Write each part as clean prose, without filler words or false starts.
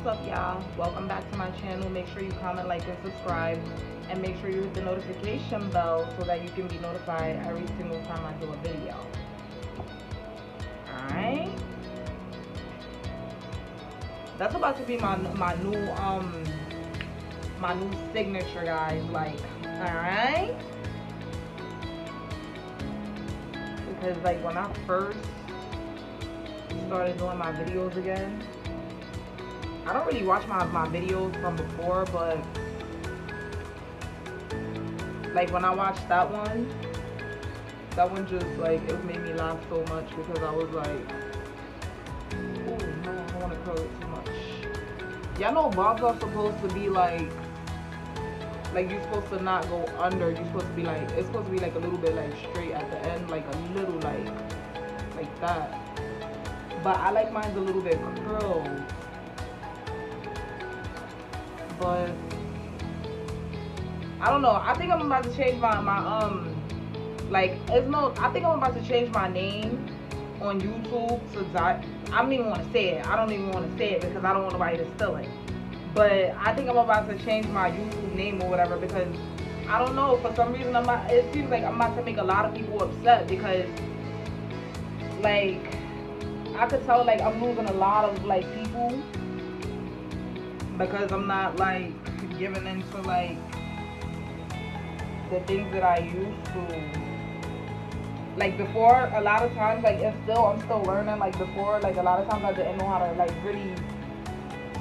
What's up, y'all? Welcome back to my channel. Make sure you comment, like, and subscribe, and make sure you hit the notification bell so that you can be notified every single time I do a video. Alright, that's about to be my new signature, guys. Like, alright, because like when I first started doing my videos again, I don't really watch my videos from before, but like when I watched that one just like, it made me laugh so much because I was like, oh no, I don't want to curl it too much. Y'all know bobs are supposed to be like you're supposed to not go under. You're supposed to be like, it's supposed to be like a little bit like straight at the end, like a little like that. But I like mine a little bit curled. But I don't know. I think I'm about to change my I think I'm about to change my name on YouTube to Zai. I don't even want to say it. I don't even want to say it because I don't want nobody to steal it. But I think I'm about to change my YouTube name or whatever because I don't know, for some reason it seems like I'm about to make a lot of people upset because like I could tell like I'm losing a lot of like people because I'm not like giving into like the things that I used to. Like before, a lot of times, like I'm still learning. Like before, like a lot of times I didn't know how to like really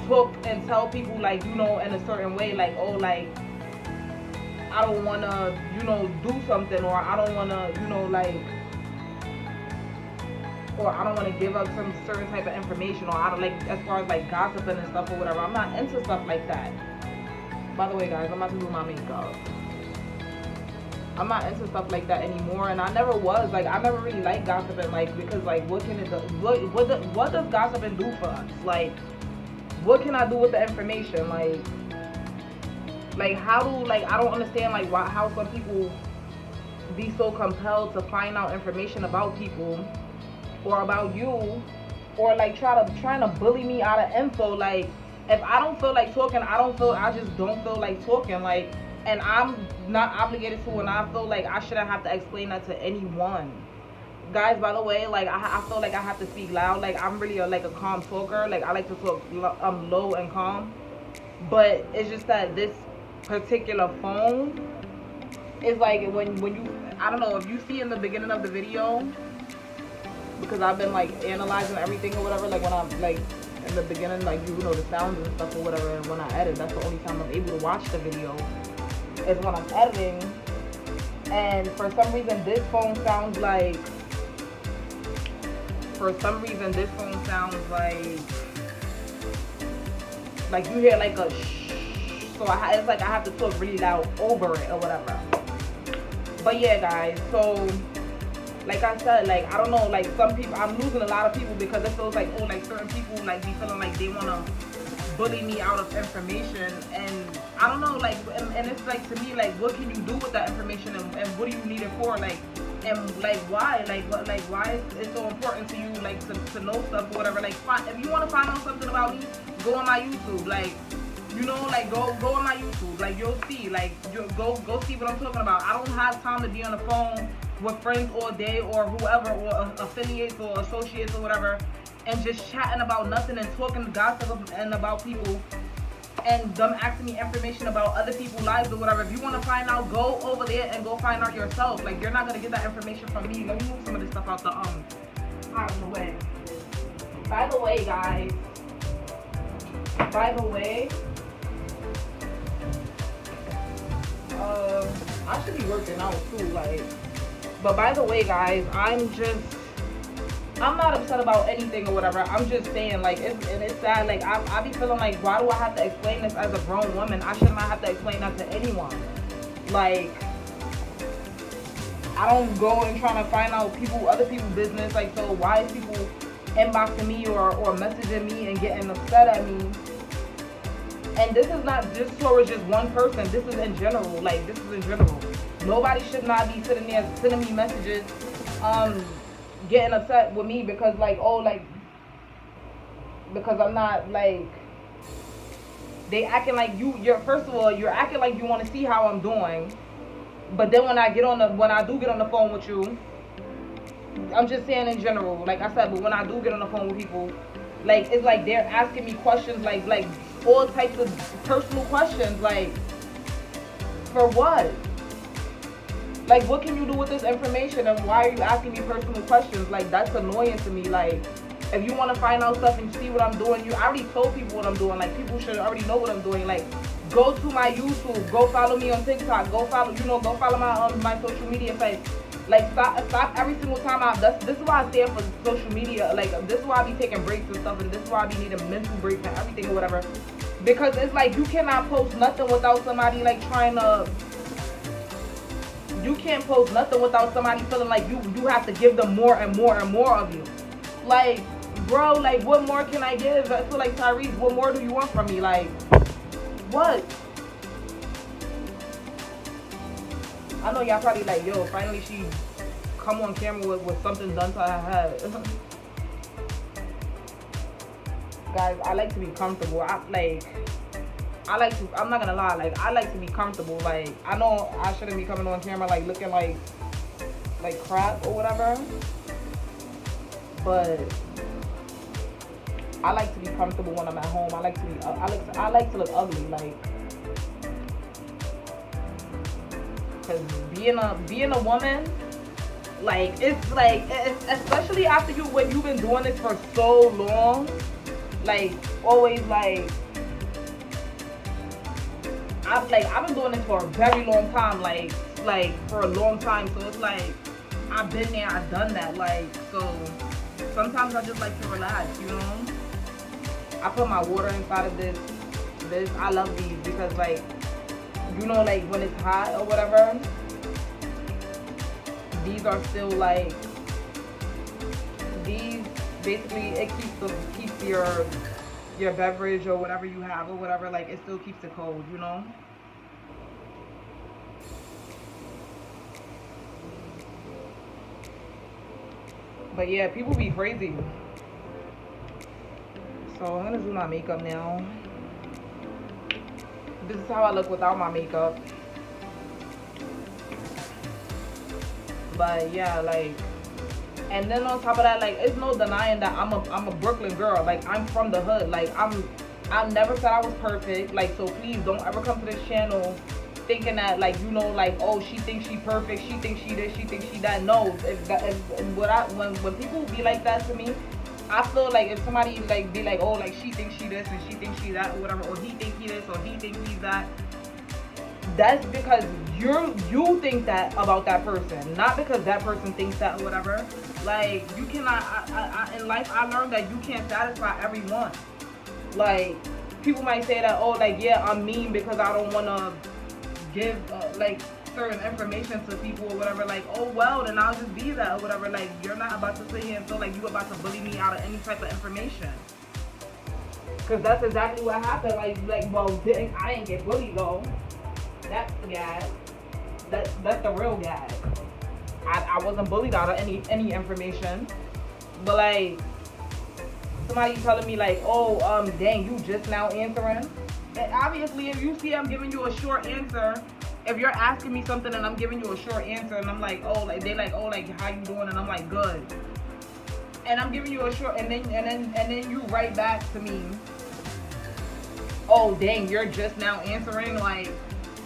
talk and tell people like, you know, in a certain way, like, oh, like I don't wanna, you know, do something, or I don't wanna, you know, like, or I don't want to give up some certain type of information, or I don't like, as far as like gossiping and stuff or whatever. I'm not into stuff like that. By the way, guys, I'm about to do my makeup. I'm not into stuff like that anymore, and I never was. Like, I never really liked gossiping, like, because like what can it do? What does gossiping do for us? Like, what can I do with the information? Like how do, like, I don't understand like how some people be so compelled to find out information about people or about you, or like trying to bully me out of info. Like, if I don't feel like talking, I just don't feel like talking. Like, and I'm not obligated to, and I feel like I shouldn't have to explain that to anyone. Guys, by the way, like I feel like I have to speak loud. Like, I'm really like a calm talker. Like, I like to talk low and calm. But it's just that this particular phone is like when you, I don't know if you see in the beginning of the video, because I've been like analyzing everything or whatever. Like when I'm like in the beginning, like, you know, the sounds and stuff or whatever, and when I edit, that's the only time I'm able to watch the video is when I'm editing. And for some reason this phone sounds like you hear like a shh. So it's like I have to talk really loud over it or whatever. But yeah, guys, so like I said, like, I don't know, like some people, I'm losing a lot of people because it feels like, oh, like certain people like be feeling like they want to bully me out of information, and I don't know, like, and it's like, to me, like, what can you do with that information, and what do you need it for, like, and like why, like what, like why is it so important to you, like to know stuff or whatever. Like, if you want to find out something about me, go on my YouTube, like, you know, like go on my YouTube, like you'll see, like go see what I'm talking about. I don't have time to be on the phone with friends all day or whoever, or affiliates or associates or whatever, and just chatting about nothing and talking gossip and about people, and them asking me information about other people's lives or whatever. If you want to find out, go over there and go find out yourself. Like, you're not gonna get that information from me. Let me move some of this stuff out of the way. By the way, guys. I should be working out too, like. But by the way, guys, I'm not upset about anything or whatever. I'm just saying, like, it's sad. Like, I be feeling like, why do I have to explain this as a grown woman? I should not have to explain that to anyone. Like, I don't go and try to find out other people's business. Like, so why is people inboxing me or messaging me and getting upset at me? And this is not just towards just one person. This is in general. Like, this is in general. Nobody should not be sitting there sending me messages, getting upset with me because, like, oh, like, because I'm not, like, They acting like you're first of all, you're acting like you want to see how I'm doing. But then when I do get on the phone with you, I'm just saying in general, like I said, but when I do get on the phone with people, like it's like they're asking me questions like all types of personal questions, like for what? Like what can you do with this information and why are you asking me personal questions? Like that's annoying to me. Like if you want to find out stuff and see what I'm doing, I already told people what I'm doing. Like people should already know what I'm doing. Like go to my YouTube, go follow me on TikTok, go follow my social media sites. Like stop every single time this is why I stand for social media. Like this is why I be taking breaks and stuff, and this is why I be needing mental breaks and everything or whatever. Because it's like you cannot post nothing without somebody like trying to. You can't post nothing without somebody feeling like you have to give them more and more and more of you. Like, bro, like what more can I give? I feel like Tyrese, what more do you want from me? Like, what? I know y'all probably like, yo, finally she come on camera with something done to her head. Guys, I like to be comfortable. I'm not gonna lie, like I like to be comfortable. Like I know I shouldn't be coming on camera like looking like crap or whatever, but I like to be comfortable when I'm at home. I like to look ugly, like, cause being a woman, like it's like especially after when you've been doing this for so long, like always like. I've been doing this for a very long time, like for a long time. So it's like I've been there, I've done that. Like so, sometimes I just like to relax, you know. I put my water inside of this. I love these because like, you know, like when it's hot or whatever, these are still like these. Basically, it keeps your beverage or whatever you have or whatever, like it still keeps it cold, you know. But yeah, people be crazy. So I'm gonna do my makeup now. This is how I look without my makeup. But yeah, like, and then on top of that, like, it's no denying that I'm a Brooklyn girl. Like, I'm from the hood. Like, I never said I was perfect. Like, so please don't ever come to this channel thinking that, like, you know, like, oh, she thinks she perfect. She thinks she this. She thinks she that. No, when people be like that to me, I feel like if somebody like be like, oh, like she thinks she this and she thinks she that or whatever, or he thinks he this or he thinks he's that. That's because you think that about that person, not because that person thinks that or whatever. Like you cannot. In life, I learned that you can't satisfy everyone. Like people might say that, oh, like yeah, I'm mean because I don't want to give like certain information to people or whatever. Like, oh well, then I'll just be that or whatever. Like you're not about to sit here and feel like you about to bully me out of any type of information. Cause that's exactly what happened. Like well, I didn't get bullied though. That's the guy. That's the real guy. I wasn't bullied out of any information. But like somebody telling me like, oh, dang, you just now answering. And obviously if you see I'm giving you a short answer, if you're asking me something and I'm giving you a short answer and I'm like, oh, like they like, oh, like how you doing? And I'm like, good. And I'm giving you a short and then you write back to me, oh dang, you're just now answering. Like,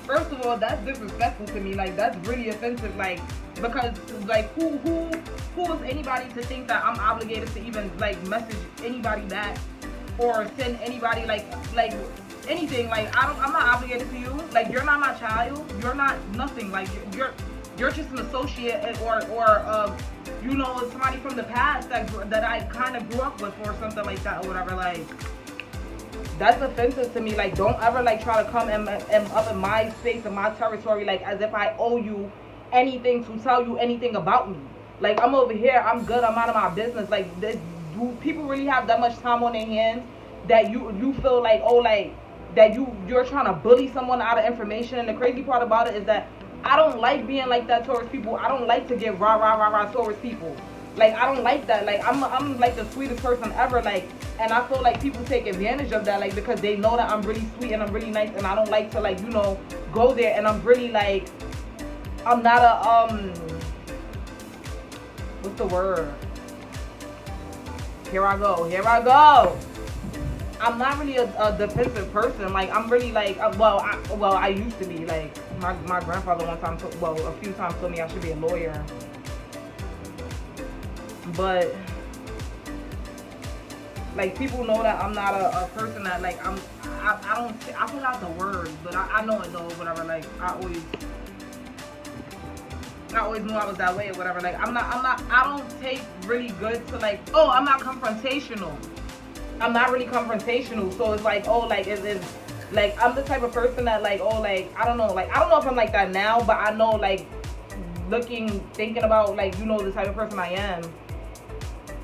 first of all, that's disrespectful to me. Like, that's really offensive. Like, because like who is anybody to think that I'm obligated to even like message anybody back or send anybody like anything? Like, I'm not obligated to you. Like, you're not my child. You're not nothing. Like, you're just an associate or you know, somebody from the past that I kind of grew up with or something like that or whatever. Like, that's offensive to me. Like, don't ever like try to come and up in my space and my territory like as if I owe you anything to tell you anything about me. Like, I'm over here, I'm good, I'm out of my business. Like, do people really have that much time on their hands that you feel like, oh, like that you're trying to bully someone out of information? And the crazy part about it is that I don't like being like that towards people. I don't like to get rah towards people. Like, I don't like that. Like, I'm like the sweetest person ever. Like, And I feel like people take advantage of that, like, because they know that I'm really sweet and I'm really nice, and I don't like to, like, you know, go there, and I'm really, like, I'm not a, what's the word? Here I go. I'm not really a defensive person. Like, I'm really, like, I used to be. Like, my grandfather one time, a few times told me I should be a lawyer. But, like, people know that I'm not a person that, like, I forgot the word, but I know it though, whatever. Like, I always knew I was that way or whatever. Like, I don't take really good to, like, oh, I'm not confrontational. I'm not really confrontational. So it's like, oh, like, like, I'm the type of person that, like, oh, like, I don't know if I'm like that now, but I know, like, thinking about, like, you know, the type of person I am,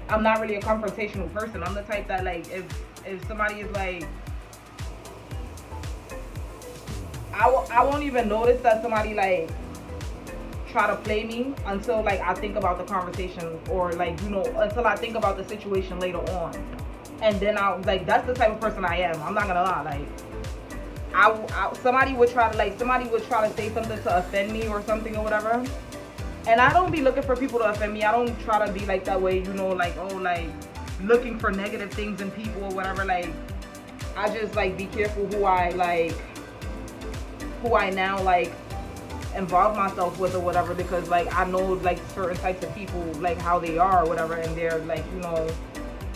I'm not really a confrontational person. I'm the type that, like, if somebody is, like, I won't even notice that somebody, like, try to play me until, like, I think about the conversation, or, like, you know, until I think about the situation later on. And then I'll, like, that's the type of person I am. I'm not gonna lie. Like, somebody would try to say something to offend me or something or whatever. And I don't be looking for people to offend me. I don't try to be like that way, you know, like, oh, like, looking for negative things in people or whatever. Like, I just, like, be careful who I now, like, involve myself with or whatever, because, like, I know, like, certain types of people, like, how they are or whatever, and they're, like, you know,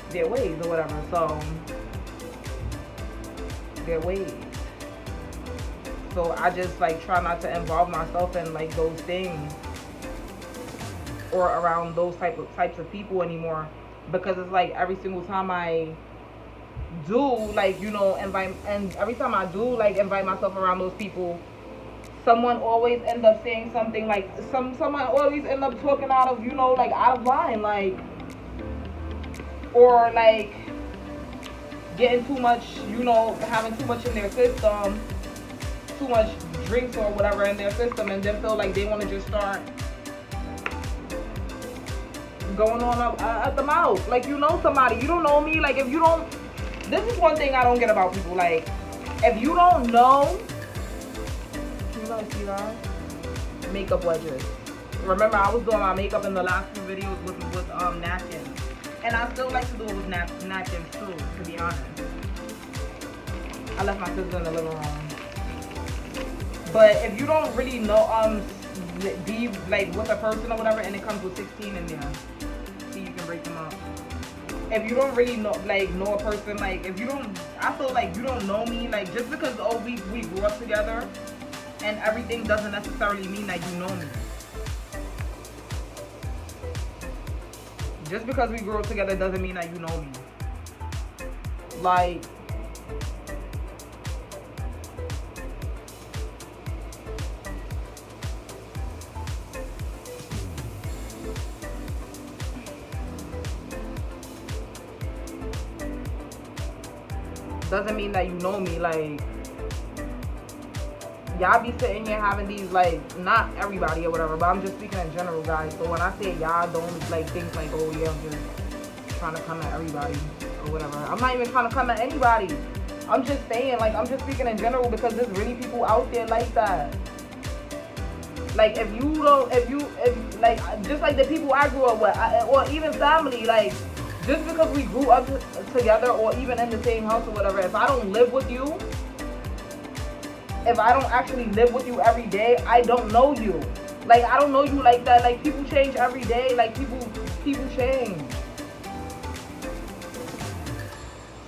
their ways or whatever. So their ways. So I just, like, try not to involve myself in, like, those things or around those types of people anymore, because it's like every single time I do, like, you know, every time I do, like, invite myself around those people, someone always end up saying something, like, someone always end up talking out of, you know, like, out of line, like, or, like, getting too much, you know, having too much in their system, too much drinks or whatever in their system, and then feel like they want to just start going on up at the mouth. Like, you know somebody, you don't know me. Like, if you don't, this is one thing I don't get about people. Like, if you don't know, you guys see that? Makeup wedges. Remember, I was doing my makeup in the last few videos with napkins. And I still like to do it with napkins too, to be honest. I left my sister in the living room. But if you don't really know, be, like, with a person or whatever, and it comes with 16 in there, see, you can break them up. If you don't really know, like, know a person, like, if you don't, I feel like you don't know me, like, just because, oh, we grew up together and everything doesn't necessarily mean that you know me. Just because we grew up together doesn't mean that you know me. Like, doesn't mean that you know me. Like, y'all be sitting here having these, like, not everybody or whatever, but I'm just speaking in general, guys. So when I say y'all, don't, like, think like, oh yeah, I'm just trying to come at everybody or whatever. I'm not even trying to come at anybody. I'm just saying, like, I'm just speaking in general, because there's really people out there like that. Like, if like, just like the people I grew up with, or even family, like, just because we grew up together or even in the same house or whatever, if I don't live with you, if I don't actually live with you every day, I don't know you. Like, I don't know you like that. Like, people change every day. Like, people change.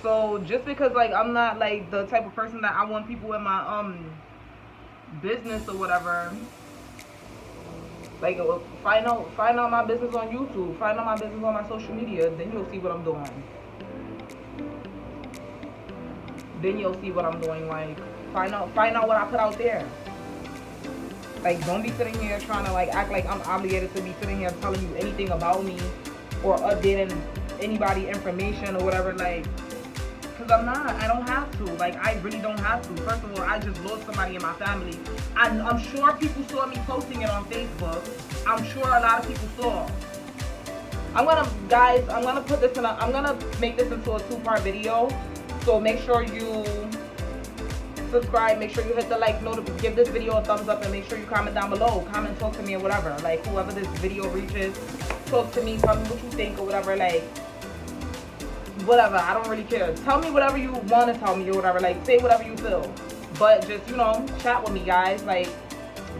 So just because, like, I'm not, like, the type of person that I want people in my business or whatever, like, find out my business on YouTube, find out my business on my social media, then you'll see what I'm doing. Like, find out what I put out there. Like, don't be sitting here trying to, like, act like I'm obligated to be sitting here telling you anything about me or updating anybody information or whatever, like, because I'm not. I don't have to. Like, I really don't have to. First of all, I just lost somebody in my family. I'm sure people saw me posting it on Facebook. I'm sure a lot of people saw. guys, I'm gonna put this in I'm gonna make this into a 2-part video. So make sure you subscribe, make sure you hit the like, give this video a thumbs up, and make sure you comment down below. Comment, talk to me or whatever. Like, whoever this video reaches, talk to me, tell me what you think or whatever. Like, whatever, I don't really care. Tell me whatever you want to tell me or whatever. Like, say whatever you feel. But just, you know, chat with me, guys. Like,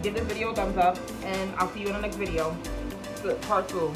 give this video a thumbs up, and I'll see you in the next video. Part 2.